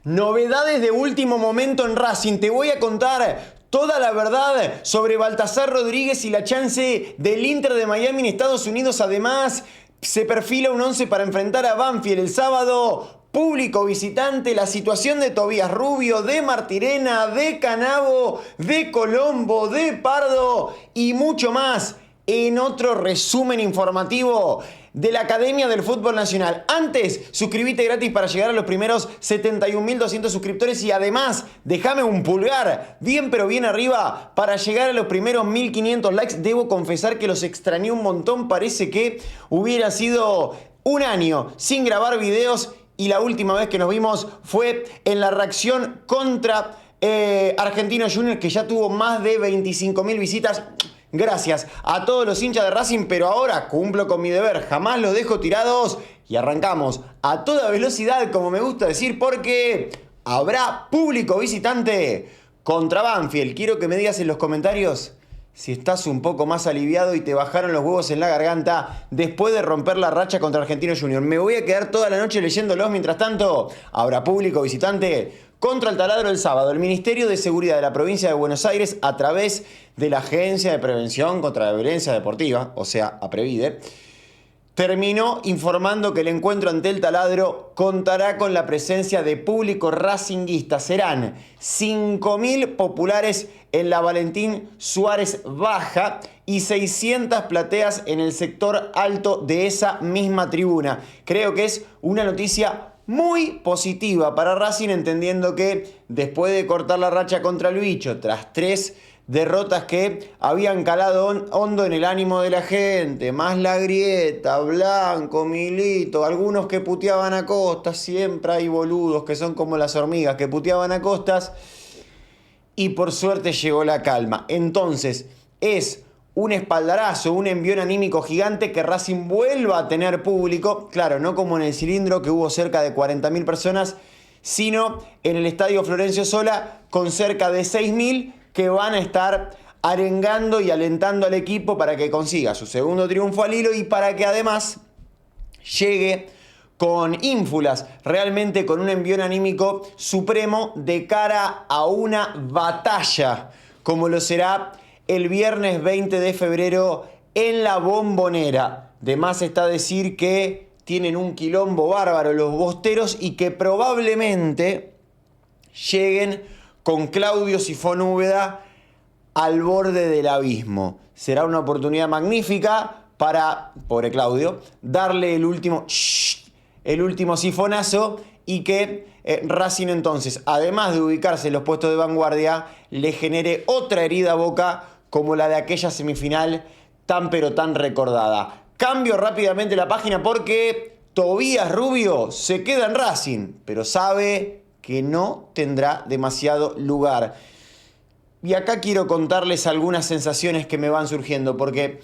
Novedades de último momento en Racing. Te voy a contar toda la verdad sobre Baltasar Rodríguez y la chance del Inter de Miami en Estados Unidos. Además, se perfila un 11 para enfrentar a Banfield el sábado. Público visitante, la situación de Tobías Rubio, de Martirena, de Canavo, de Colombo, de Pardo y mucho más en otro resumen informativo de la Academia del Fútbol Nacional. Antes, suscríbete gratis para llegar a los primeros 71.200 suscriptores y además, déjame un pulgar bien pero bien arriba para llegar a los primeros 1.500 likes. Debo confesar que los extrañé un montón. Parece que hubiera sido un año sin grabar videos y la última vez que nos vimos fue en la reacción contra Argentinos Juniors, que ya tuvo más de 25.000 visitas. Gracias a todos los hinchas de Racing, pero ahora cumplo con mi deber, jamás los dejo tirados y arrancamos a toda velocidad, como me gusta decir, porque habrá público visitante contra Banfield. Quiero que me digas en los comentarios si estás un poco más aliviado y te bajaron los huevos en la garganta después de romper la racha contra Argentinos Juniors. Me voy a quedar toda la noche leyéndolos. Mientras tanto, habrá público visitante contra el Taladro el sábado. El Ministerio de Seguridad de la Provincia de Buenos Aires, a través de la Agencia de Prevención contra la Violencia Deportiva, o sea, APREVIDE, terminó informando que el encuentro ante el Taladro contará con la presencia de público racinguista. Serán 5.000 populares en la Valentín Suárez Baja y 600 plateas en el sector alto de esa misma tribuna. Creo que es una noticia muy positiva para Racing, entendiendo que después de cortar la racha contra el bicho, tras 3 derrotas que habían calado hondo en el ánimo de la gente, más la grieta, Blanco, Milito, algunos que puteaban a Costas, siempre hay boludos que son como las hormigas que puteaban a Costas, y por suerte llegó la calma. Entonces es un espaldarazo, un envión anímico gigante que Racing vuelva a tener público, claro, no como en el Cilindro que hubo cerca de 40.000 personas, sino en el Estadio Florencio Sola con cerca de 6.000 que van a estar arengando y alentando al equipo para que consiga su segundo triunfo al hilo y para que además llegue con ínfulas, realmente con un envión anímico supremo de cara a una batalla, como lo será el viernes 20 de febrero en la Bombonera. De más está decir que tienen un quilombo bárbaro los bosteros y que probablemente lleguen con Claudio Sifón Úbeda al borde del abismo. Será una oportunidad magnífica para, pobre Claudio, darle el último sifonazo y que Racing entonces, además de ubicarse en los puestos de vanguardia, le genere otra herida a Boca como la de aquella semifinal tan pero tan recordada. Cambio rápidamente la página porque Tobías Rubio se queda en Racing, pero sabe que no tendrá demasiado lugar. Y acá quiero contarles algunas sensaciones que me van surgiendo, porque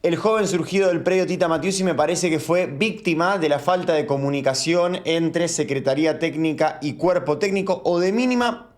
el joven surgido del predio Tita Matiusi me parece que fue víctima de la falta de comunicación entre Secretaría Técnica y Cuerpo Técnico, o de mínima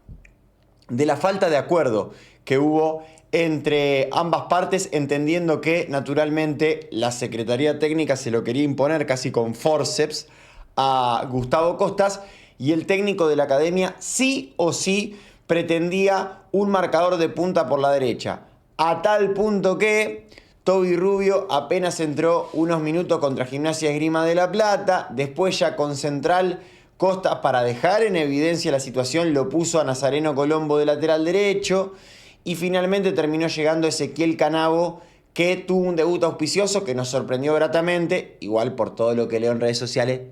de la falta de acuerdo que hubo entre ambas partes, entendiendo que naturalmente la Secretaría Técnica se lo quería imponer casi con forceps a Gustavo Costas, y el técnico de la academia sí o sí pretendía un marcador de punta por la derecha, a tal punto que Toby Rubio apenas entró unos minutos contra Gimnasia Esgrima de La Plata, después ya con Central Costas, para dejar en evidencia la situación, lo puso a Nazareno Colombo de lateral derecho, y finalmente terminó llegando Ezequiel Canavo, que tuvo un debut auspicioso que nos sorprendió gratamente, igual por todo lo que leo en redes sociales.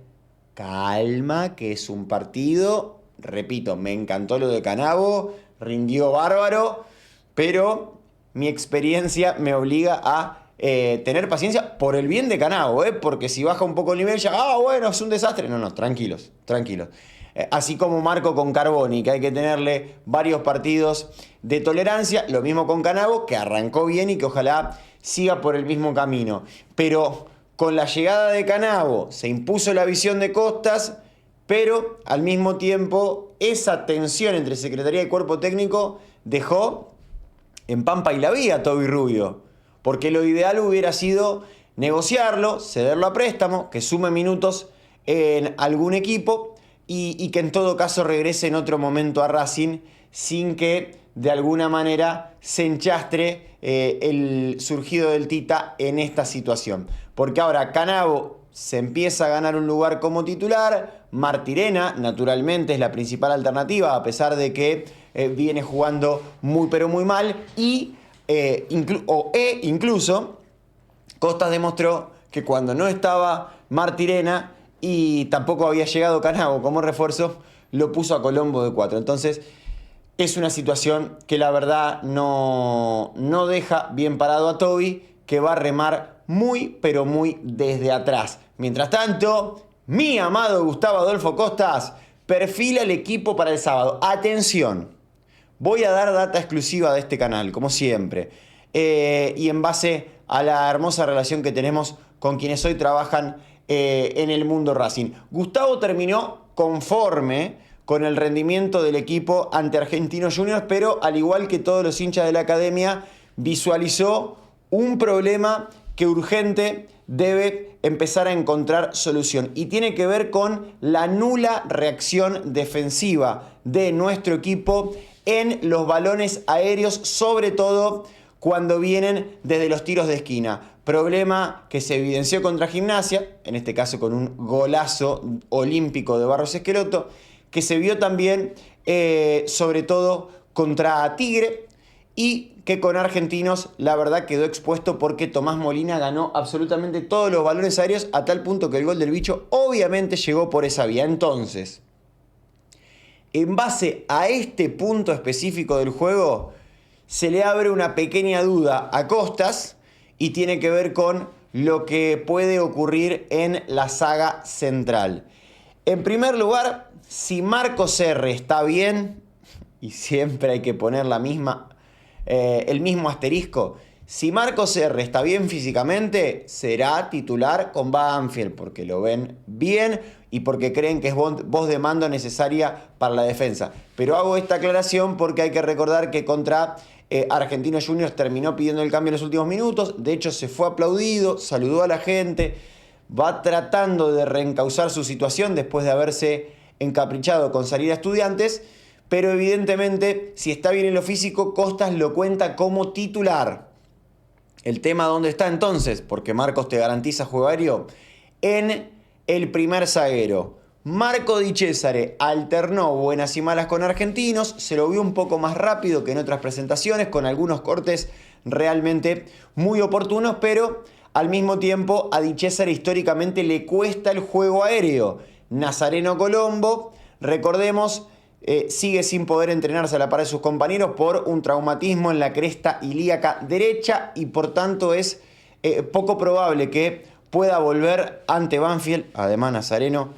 Calma, que es un partido, repito, me encantó lo de Canavo, rindió bárbaro, pero mi experiencia me obliga a tener paciencia por el bien de Canavo, porque si baja un poco el nivel ya, bueno, es un desastre. No, tranquilos. Así como Marco con Carboni, que hay que tenerle varios partidos de tolerancia, lo mismo con Canavo, que arrancó bien y que ojalá siga por el mismo camino. Pero con la llegada de Canavo se impuso la visión de Costas, pero al mismo tiempo esa tensión entre Secretaría y Cuerpo Técnico dejó en Pampa y la Vía a Toby Rubio, porque lo ideal hubiera sido negociarlo, cederlo a préstamo, que sume minutos en algún equipo, y que en todo caso regrese en otro momento a Racing sin que de alguna manera se enchastre el surgido del Tita en esta situación. Porque ahora Canavo se empieza a ganar un lugar como titular, Martirena naturalmente es la principal alternativa a pesar de que viene jugando muy pero muy mal y incluso Costas demostró que cuando no estaba Martirena y tampoco había llegado Canavo como refuerzo, lo puso a Colombo de 4. Entonces es una situación que la verdad no deja bien parado a Toby, que va a remar muy pero muy desde atrás. Mientras tanto, mi amado Gustavo Adolfo Costas perfila el equipo para el sábado. Atención, voy a dar data exclusiva de este canal, como siempre, y en base a la hermosa relación que tenemos con quienes hoy trabajan en el mundo Racing. Gustavo terminó conforme con el rendimiento del equipo ante Argentinos Juniors, pero al igual que todos los hinchas de la academia, visualizó un problema que urgente debe empezar a encontrar solución. Y tiene que ver con la nula reacción defensiva de nuestro equipo en los balones aéreos, sobre todo cuando vienen desde los tiros de esquina. Problema que se evidenció contra Gimnasia, en este caso con un golazo olímpico de Barros Esqueloto, que se vio también sobre todo contra Tigre y que con Argentinos la verdad quedó expuesto porque Tomás Molina ganó absolutamente todos los balones aéreos a tal punto que el gol del bicho obviamente llegó por esa vía. Entonces, en base a este punto específico del juego, se le abre una pequeña duda a Costas y tiene que ver con lo que puede ocurrir en la saga central. En primer lugar, si Marcos R está bien, y siempre hay que poner el mismo asterisco, si Marcos R está bien físicamente, será titular con Banfield, porque lo ven bien y porque creen que es voz de mando necesaria para la defensa. Pero hago esta aclaración porque hay que recordar que contra Argentinos Juniors terminó pidiendo el cambio en los últimos minutos, de hecho se fue aplaudido, saludó a la gente, va tratando de reencauzar su situación después de haberse encaprichado con salir a Estudiantes, pero evidentemente si está bien en lo físico, Costas lo cuenta como titular. El tema dónde está entonces, porque Marcos te garantiza juego aéreo, en el primer zaguero. Marco Di Cesare alternó buenas y malas con Argentinos, se lo vio un poco más rápido que en otras presentaciones, con algunos cortes realmente muy oportunos, pero al mismo tiempo a Di Cesare históricamente le cuesta el juego aéreo. Nazareno Colombo, recordemos, sigue sin poder entrenarse a la par de sus compañeros por un traumatismo en la cresta ilíaca derecha y por tanto es poco probable que pueda volver ante Banfield. Además, Nazareno,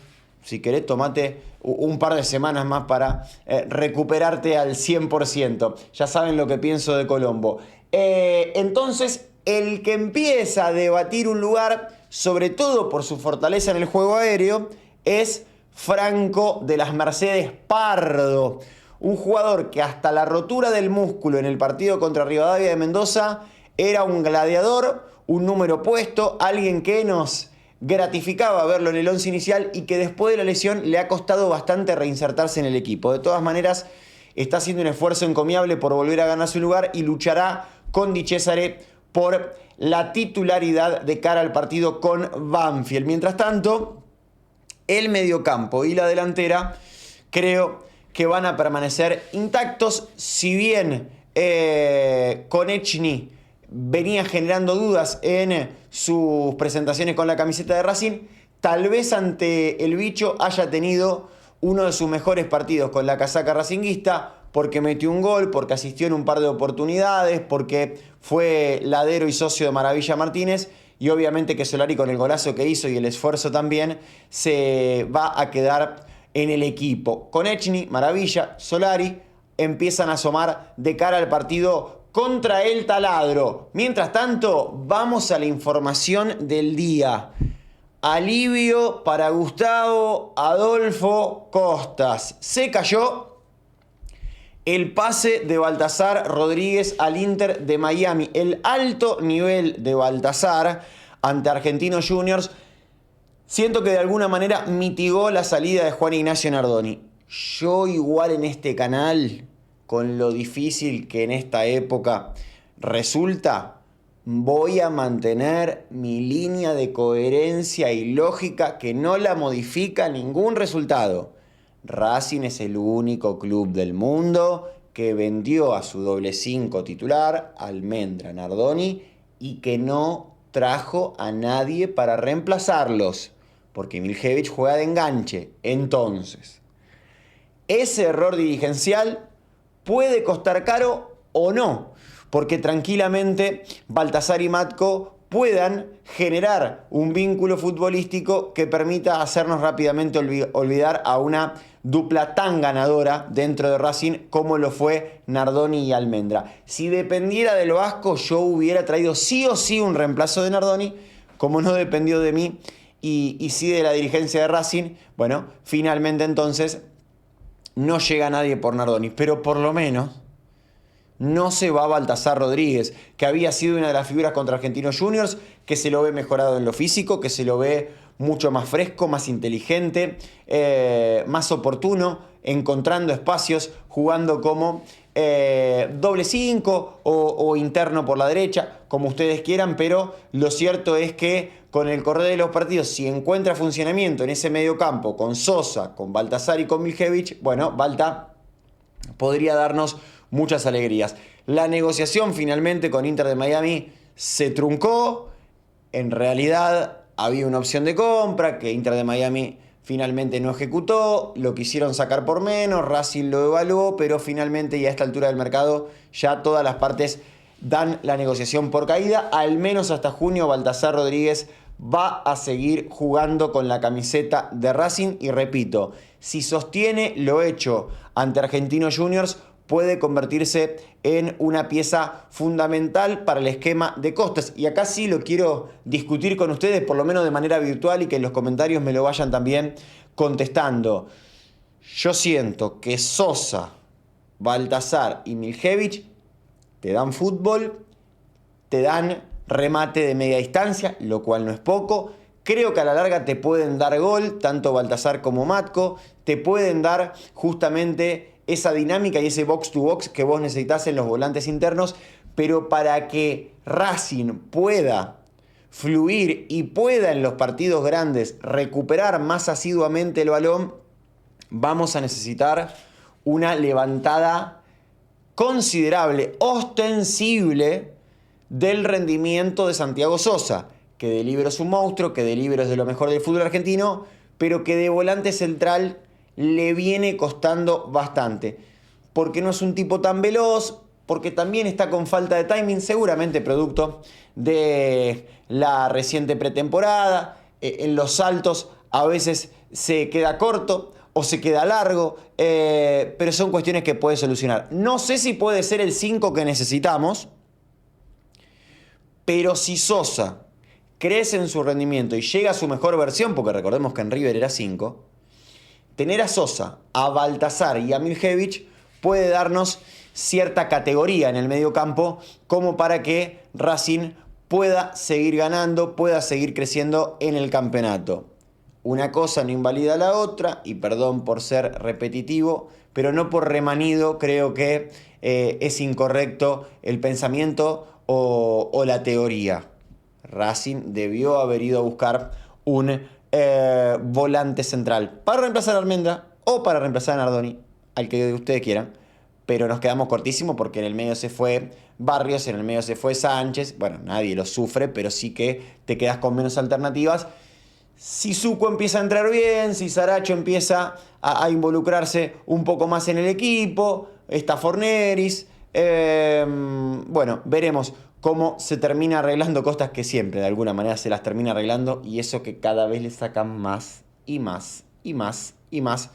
si querés, tomate un par de semanas más para recuperarte al 100%. Ya saben lo que pienso de Colombo. Entonces, el que empieza a debatir un lugar, sobre todo por su fortaleza en el juego aéreo, es Franco de las Mercedes Pardo. Un jugador que hasta la rotura del músculo en el partido contra Rivadavia de Mendoza era un gladiador, un número puesto, alguien que nos gratificaba verlo en el once inicial y que después de la lesión le ha costado bastante reinsertarse en el equipo. De todas maneras, está haciendo un esfuerzo encomiable por volver a ganar su lugar y luchará con Di Cesare por la titularidad de cara al partido con Banfield. Mientras tanto, el mediocampo y la delantera creo que van a permanecer intactos, si bien Konechny venía generando dudas en sus presentaciones con la camiseta de Racing, tal vez ante el bicho haya tenido uno de sus mejores partidos con la casaca racinguista, porque metió un gol, porque asistió en un par de oportunidades, porque fue ladero y socio de Maravilla Martínez, y obviamente que Solari con el golazo que hizo y el esfuerzo también se va a quedar en el equipo. Konechny, Maravilla, Solari empiezan a asomar de cara al partido contra el Taladro. Mientras tanto, vamos a la información del día. Alivio para Gustavo Adolfo Costas. Se cayó el pase de Baltasar Rodríguez al Inter de Miami. El alto nivel de Baltasar ante Argentinos Juniors Siento que de alguna manera mitigó la salida de Juan Ignacio Nardoni. Yo igual en este canal, con lo difícil que en esta época resulta, voy a mantener mi línea de coherencia y lógica que no la modifica ningún resultado. Racing es el único club del mundo que vendió a su doble 5 titular, Almendra, Nardoni, y que no trajo a nadie para reemplazarlos, porque Miljevic juega de enganche. Entonces, ese error dirigencial puede costar caro o no, porque tranquilamente Baltasar y Matco puedan generar un vínculo futbolístico que permita hacernos rápidamente olvidar a una dupla tan ganadora dentro de Racing como lo fue Nardoni y Almendra. Si dependiera del Vasco, yo hubiera traído sí o sí un reemplazo de Nardoni. Como no dependió de mí y sí de la dirigencia de Racing, bueno, finalmente entonces no llega nadie por Nardoni, pero por lo menos no se va Baltasar Rodríguez, que había sido una de las figuras contra Argentinos Juniors, que se lo ve mejorado en lo físico, que se lo ve mucho más fresco, más inteligente, más oportuno, encontrando espacios, jugando como doble 5 o interno por la derecha, como ustedes quieran, pero lo cierto es que con el correr de los partidos, si encuentra funcionamiento en ese medio campo, con Sosa, con Baltasar y con Miljevic, bueno, Balta podría darnos muchas alegrías. La negociación finalmente con Inter de Miami se truncó. En realidad había una opción de compra que Inter de Miami finalmente no ejecutó. Lo quisieron sacar por menos, Racing lo evaluó, pero finalmente y a esta altura del mercado ya todas las partes dan la negociación por caída. Al menos hasta junio Baltasar Rodríguez va a seguir jugando con la camiseta de Racing y repito, si sostiene lo hecho ante Argentinos Juniors, puede convertirse en una pieza fundamental para el esquema de Costas. Y acá sí lo quiero discutir con ustedes, por lo menos de manera virtual, y que en los comentarios me lo vayan también contestando. Yo siento que Sosa, Baltasar y Miljevic te dan fútbol, te dan remate de media distancia, lo cual no es poco. Creo que a la larga te pueden dar gol, tanto Baltasar como Matco. Te pueden dar justamente esa dinámica y ese box to box que vos necesitas en los volantes internos. Pero para que Racing pueda fluir y pueda en los partidos grandes recuperar más asiduamente el balón, vamos a necesitar una levantada considerable, ostensible, del rendimiento de Santiago Sosa, que de libero es un monstruo, que de libero es de lo mejor del fútbol argentino, pero que de volante central le viene costando bastante, porque no es un tipo tan veloz, porque también está con falta de timing, seguramente producto de la reciente pretemporada. En los saltos a veces se queda corto o se queda largo, pero son cuestiones que puede solucionar. No sé si puede ser el 5 que necesitamos, pero si Sosa crece en su rendimiento y llega a su mejor versión, porque recordemos que en River era 5, tener a Sosa, a Baltasar y a Miljevic puede darnos cierta categoría en el medio campo como para que Racing pueda seguir ganando, pueda seguir creciendo en el campeonato. Una cosa no invalida la otra, y perdón por ser repetitivo, pero no por remanido creo que es incorrecto el pensamiento o la teoría. Racing debió haber ido a buscar un volante central para reemplazar a Almendra o para reemplazar a Nardoni, al que ustedes quieran, pero nos quedamos cortísimos porque en el medio se fue Barrios, en el medio se fue Sánchez. Bueno, nadie lo sufre, pero sí que te quedas con menos alternativas. Si Suco empieza a entrar bien, si Saracho empieza a involucrarse un poco más en el equipo, está Forneris. Bueno, veremos cómo se termina arreglando Costas, que siempre de alguna manera se las termina arreglando, y eso que cada vez le sacan más y más y más y más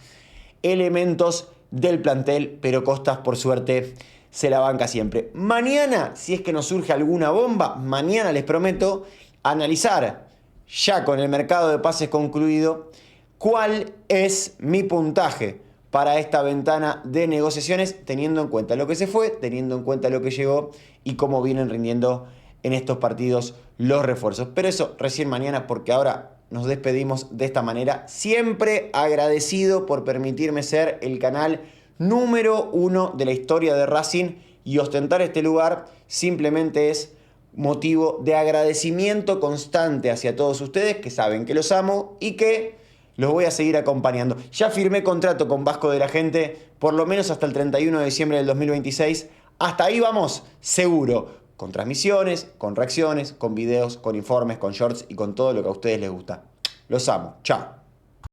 elementos del plantel, pero Costas por suerte se la banca siempre. Mañana, si es que nos surge alguna bomba, mañana les prometo analizar, ya con el mercado de pases concluido, cuál es mi puntaje para esta ventana de negociaciones, teniendo en cuenta lo que se fue, teniendo en cuenta lo que llegó y cómo vienen rindiendo en estos partidos los refuerzos. Pero eso recién mañana, porque ahora nos despedimos de esta manera. Siempre agradecido por permitirme ser el canal número 1 de la historia de Racing, y ostentar este lugar simplemente es motivo de agradecimiento constante hacia todos ustedes, que saben que los amo y que los voy a seguir acompañando. Ya firmé contrato con Vasco de la Gente, por lo menos hasta el 31 de diciembre del 2026. Hasta ahí vamos, seguro. Con transmisiones, con reacciones, con videos, con informes, con shorts y con todo lo que a ustedes les gusta. Los amo. Chao.